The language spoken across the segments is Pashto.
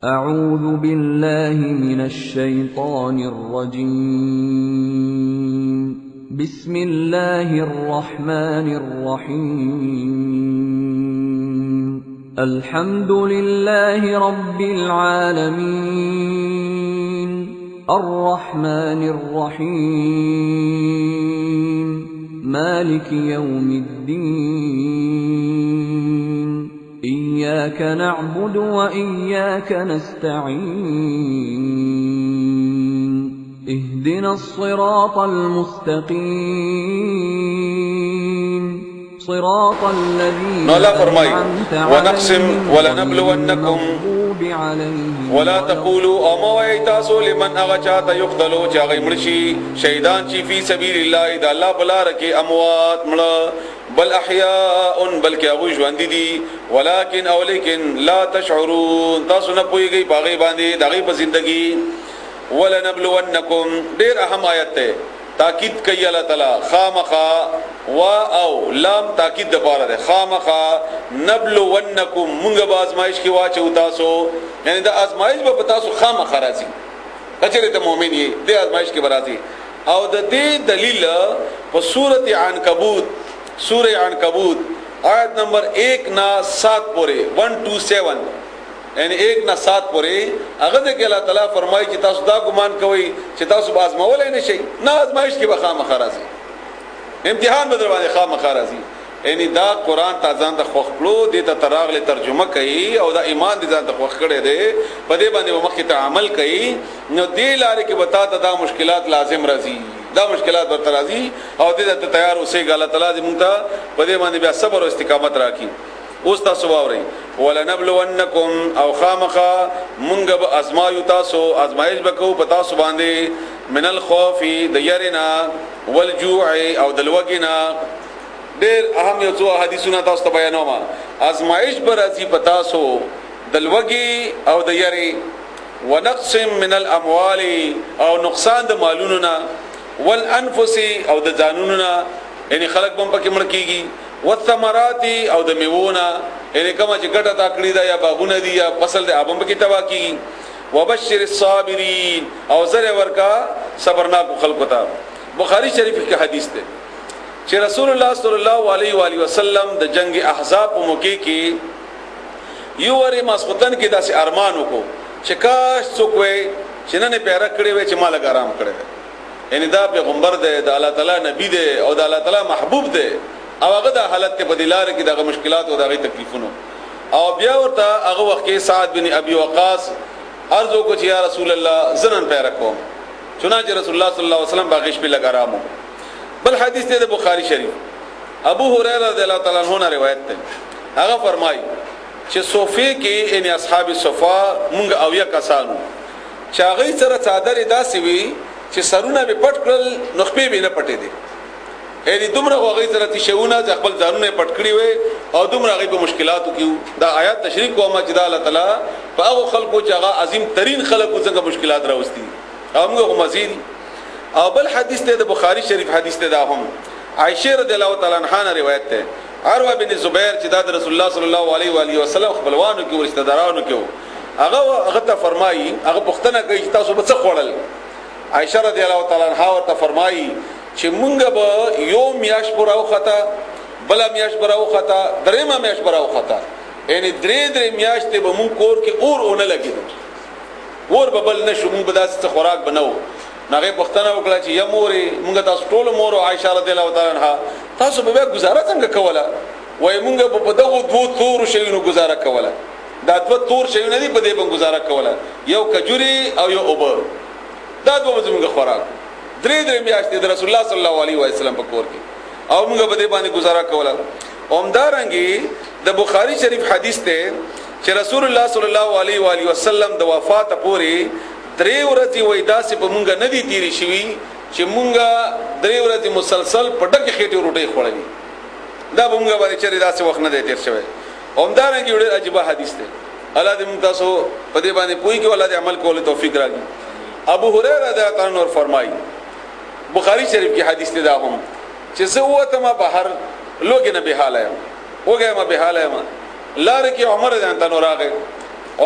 أعوذ بالله من الشيطان الرجيم. بسم الله الرحمن الرحيم. الحمد لله رب العالمين الرحمن الرحيم مالك يوم الدين إياك نعبد وإياك نستعين اهدنا الصراط المستقيم صراط الذين أنعمت عليهم المغضوب عليهم ولا تقولوا امويتاسو لمن اغچاتا يقتلوا چاغي مرشي شهيدان چي في سبيل الله دا الله بلاركي اموات مړه بل احياء بلکې هغه ژوند دي ولكن او لیکن لا تشعرون تاسو نه پويږئ باغې باندې دغه په زندگی ولنبلونکم ډېر اهم آیت ته تاکید کوي الله تعالی خامخا وا او لام تاکید د پاره ده خامخا نبلونکم موږ به آزمائش کې واچو تاسو یعنی د آزمائش به تاسو خامخا راځي کچره ته مؤمن یې د آزمائش کې برازي او د دې دلیل په سورته عنکبوت سورہ عنکبوت آیت نمبر 1 نا 7 پورے 127 یعنی 1 نا 7 پورے هغه د الله تعالی فرمایي چې تاسو دا ګمان کوئ چې تاسو به آزمولای نه شئ نه آزمائش کې به خامخا راځي امتحان به در باندې خامخا راځي یعنی دا قران تازان د خوخ کړو د تراغله ترجمه کوي او دا ایمان دي ځان ته خوخ کړي دي په دې باندې مخکې ته عمل کوي نو دې لارې کې وتا ته دا مشکلات لازم راځي دا مشکلات ورته راځي او دې ته تیار اوسې الله تعالی دې مونږ ته په دې باندې بیا صبر او استقامت راکړي اوس تاسو واورئ ولنبلونکم او خامخا مونږ به ازمایو تاسو ازمایش وکړو په تاسو باندې من الخوف د يرنا والجوع او د لوګینا ډېر اهم یو څو حدیثونه تاسو ته بیانوم ازمایش برازي پتا سو دلوګي او د یری ونقص من الاموال او نقصان د مالونو نه والانفس او د ځانونو نه یعنی خلق بم پکې مړ کیږي والثمرات او د میوونه یعنی کومه چې ګټه تاکړی دا یا باغونه دي یا فصل د ابم پکې تبا کیږي وبشر الصابرین او زره ورکا صبرناک خلق ته بخاری شریف کې حدیث ده چې رسول الله صلی الله علیه و آله وسلم د جنگ احزاب په موقع کې یو ورې مسخوتن کې داسې ارمان وکړو چې کاش څوک وي چې نن پیرا کړی وي چې مال آرام کړی یعنی دا پیغمبر دی د الله تعالی نبی دی او د الله تعالی محبوب دی او هغه د حالت په بدلار کې دغه مشکلات او دغه تکلیفونو او بیا ورته هغه وخت کې سعد بن ابي وقاص عرض وکړ چې یا رسول الله زنن پیرا کوم چنانچه رسول الله صلی الله علیه وسلم باغش په لګارام بل حدیث دی د بخاری شریف ابو هريره رضی الله تعالی عنہ نے روایت ده هغه فرمایي چې صوفي کې ان اصحاب الصفا مونږ او یا کسانو چاغې سره صادر داسې وي چې سرونه به پټ کړل نخبه به نه پټې دي هېدي دومره هغه سره چې شونه خپل ځانونه پټ کړی وي او دومره هغه په مشکلاتو کې دا آیات تشریح کومه چې الله تعالی په هغه خلکو چې هغه عظیم ترين خلکو څنګه مشکلات راوستي هغه مزید او بل حدیث ته د بخاری شریف حدیث ته دا هم عائشہ رضی الله تعالی عنها روایت ده عروه بن زبیر چې د رسول الله صلی الله علیه و آله وسلم خپلوانو کې ورشتہ دارانو کې هغه ته فرمایي هغه پښتنه کوي چې تاسو به څه خوړل عائشہ رضی الله تعالی عنها ورته فرمایي چې مونږ به یو میاش پراو خطا بل میاش پراو خطا درېما میاش پراو خطا یعنی درې میاش ته به مونږ کور کې اور اونې لګیدو اور به بل نشو مونږ به داسې خوراک بنو نغه پښتنه وکړه چې یا مورې مونږ تاسو ټول مور او عائشہ رضی الله تعالی عنها تاسو به گزاره څنګه کوله وای مونږ په دغه دوه تور شیونو گزاره کوله دا دوه تور شیونه دي په دې باندې گزاره کوله یو کجوري او یو اوبر دا دوه زموږ خوراک درې میاشتې د رسول الله صلی الله علیه و سلم په کور کې او مونږ په دې باندې گزاره کوله اومدارنګي د بخاری شریف حدیث ته چې رسول الله صلی الله علیه و وسلم د وفات پورې درې ورځې وای داسې په مونږه ندي تیری شوی چې مونږه درې ورځې مسلسل په ډکه خېټه روټي خوړلې دا مونږه باندې چې داسې وخت نه دی تیر شوی اومدارنګي ډېر عجیب حدیث ده الله دې موږ تاسو په دې باندې پوي کې ولادي عمل کولو توفیق راکړي ابو هريره رضی الله عنه فرمایي بخاری شریف کی حدیث ده هم چې زه وته ما بهر لوګ نه به حاله یم وګه ما به حاله یم لار کې عمر ځان ته نو راغی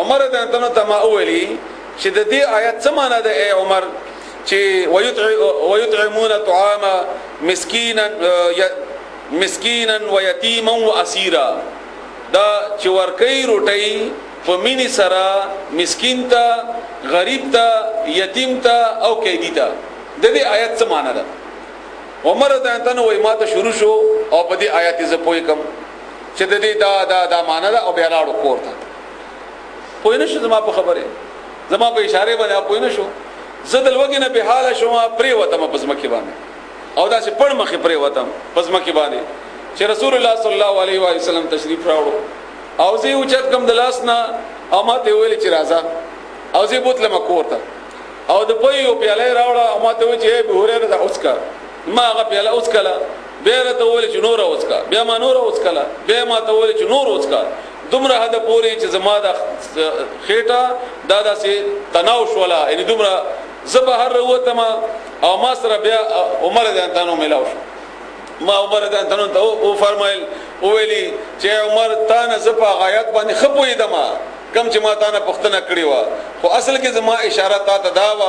عمر دانتنو تما اولی چې د دې آیت څه معنا ده اے عمر چې ويطعمون طعام مسکینا ويتیما واسیرا دا چې ورکی روټي په مینی سره مسکین ته غریب ته یتیم ته او قیدی ته د دې آیت څه معنا ده عمر دانتنو وای ماته شروع شو او په دې آیت ز پوي کم چې د دې دا معنا ده او بیا لاړو کوړه پوه نه شو زما په خبره زما په اشاره باندې پوه نه شو زدل وګنه به حال شوم پرې وته پزمکه باندې او دا چې پړ مخې پرې وته پزمکه باندې چې رسول الله صلی الله علیه و سلم تشریف راوړو او زه اوچت کم د لاس نه او ماته ویل چې راځه او زه بوتله مکورته او د پویو پیاله راوړه او ماته وی چې به هوره ده اوسکا ما هغه پیاله اوسکلا بیا ته ویل چې نور اوسکا بیا ما نور اوسکلا بیا ما ته ویل چې نور اوسکا دومره هدا پوری چې زما د خېټه دادا سي تناو شولا ان دومره زبهر وروته ما او ما سره بیا عمر دانتانو ملاو شو ما عمر دانتانو ته او فرمایل او ویلي چې عمر تانه زپا غایت باندې خپوي دما کم چې ما تانه پختنه کړی و خو اصل کې زما اشاره تا ته دا و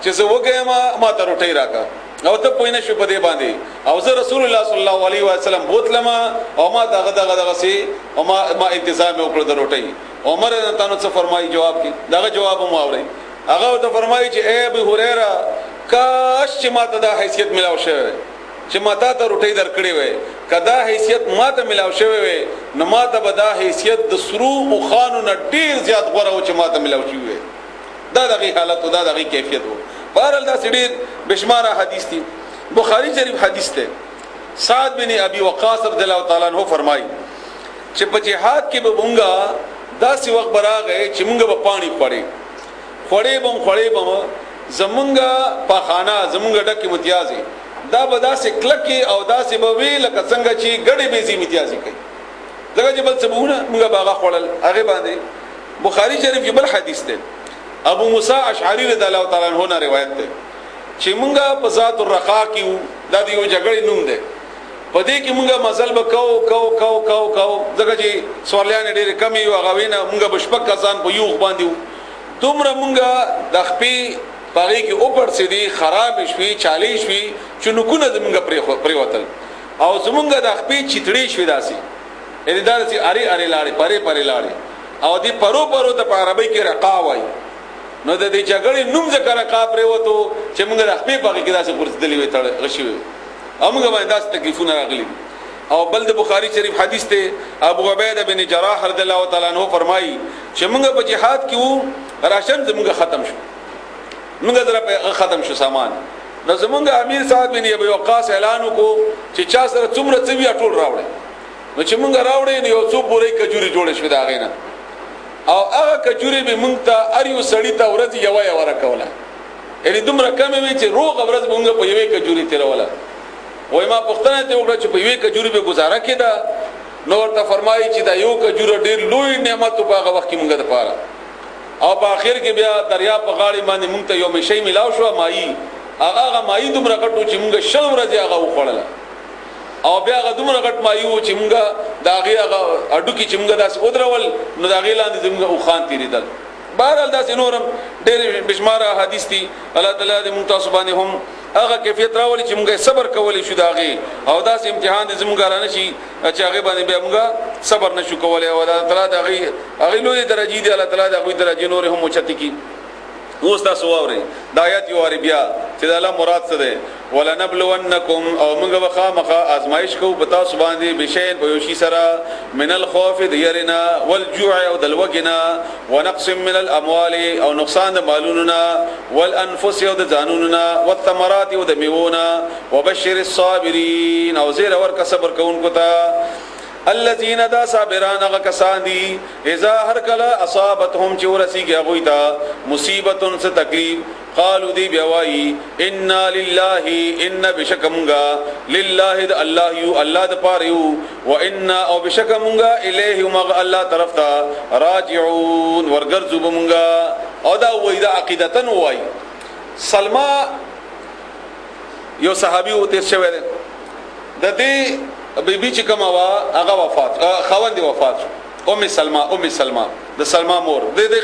چې زه وګم ما ته روټي راکا او ته پوینه شو په دې باندې او زه رسول الله صلی الله علیه و سلم بوتلما او ما دغه سي او ما انتظام وکړ د روټي عمر دانتانو څه فرمایي جواب کې دغه جواب مو اوري هغه ته فرمایي چې اے ابو هريره کاش چې ما ته دا حیثیت ملاو شوه چې ما ته روټي درکړې وې کدا حیثیت ما ته ملاو شوه وې نو ما ته به دا حیثیت د سرو او خانو نه ډیر زیات غوړه او چې ما ته ملاو شوه دا دغه حالت او دا دغه کیفیت وو بهرحال دا سړي بشماره حدیث دي بخاری شریف حدیث ته سعد بن ابي وقاص رضی الله تعالی عنہ فرمایي چې په جهاد کې به مونږه داسې وخت براغې چې مونږه به پانی پړې خړې بم زمونږه په خانه زمونږه ډکه امتیازي دا به داسې کلکي او داسې به وی لکه څنګه چې ګډې به زی امتیازي کوي دغه جبل سبونه مونږه باغه خړل هغه باندې بخاری شریف کې بل حدیث ده ابو موسی اشعری رضی الله تعالی عنہ نه روایت ده چې مونږه په ذات الرقا کې د یو جګړې نوم ده په دې کې مونږه مزل به کو ځکه چې سوالیان ډېر کمی او غوینه مونږه بشپک کسان په یو باندې دومره مونږه د خپې پاره کې اوپر سي دي خراب شوي 40 شوي چونکونه زمونږه پرې وتل او زمونږه د خپې چتړې شوي داسي ان داسي اری لاړې پره لاړې او دې پرو ته په عربی کې رقا وای نو د دې جګړې نوم ذکر رقا پرې وته چې مونږه د خپې پاره کې داسې ورسدلې وي تړ غشي او موږ باندې داسې تکلیفونه راغلي او بل د بخاری شریف حدیث ته ابو عبیده بن جراح رضی الله تعالی عنہ فرمایي چې موږ په جهاد کې وو راشن زموږ ختم شو موږ درته ختم شو سامان نو زموږ امیر صاحب بن ابي وقاص اعلان وکړو چې چا سره څومره څوی ټول راوړي نو چې موږ راوړې نو یو څو بورې کجوري جوړې شو دا غینه او هغه کجوري به موږ ته اریو سړی ته ورځ یو ورکوله یعنی دومره کم وی چې روغ ورځ موږ په یوې کجوري تیروله وای ما پښتنه ته وکړه چې په یوې کجوري به گزاره کېده نو ورته فرمایي چې دا یو کجوره ډېر لوی نعمت په هغه وخت کې موږ د پاره او په اخر کې بیا دریا په غاړې باندې موږ ته یو مشي ملاو شو مائی هغه مائی دومره غټو چې موږ شل ورځې هغه وخړل او بیا هغه دومره غټ مايو چې موږ دا هغه اډو کې چې موږ داس ودرول نو دا غیلاندې موږ او خان تیریدل بهرحال دا نورم ډېر بشماره حدیث دي الله تعالی دې موږ تاسو باندې هم هغه کیفیت راولي چې موږ صبر کولای شو داغه او داس امتحان دې زموږ رانه شي چې هغه باندې به موږ صبر نشو کولای او الله تعالی دغه هغه لوی درجه دي الله تعالی دغه درجه نور هم اوچت کی اوس تاسو واورئ د آیات یو عربیا چې د الله مراد څه ده ولنبلونکم او موږ وخامخه آزمائش کو پتا سو باندې بشین په یوشي سره من الخوف دیرنا والجوع او دلوګنا ونقص من الاموال او نقصان د مالوننا والانفس او د ځانوننا والثمرات او د میونا وبشر الصابرین او زیر ور کا صبر کوونکو ته الذين دا صابران هغه کسان دي اذا هر کله اصابتهم چورسیږي هغه تا مصیبتون څه تکلیف قالوا دی بیاوی ان لله ان بشکمغا لله د الله یو الله د پاره یو وان او بشکمغا الیه مغ الله طرف ته راجعون ورګرځو بمغا او دا وای دا عقیدتن وای سلمہ یو صحابي او تیر شوی د دې بیبي چې کومه وا هغه وفات خوند وفات ام سلمہ د سلمہ مور د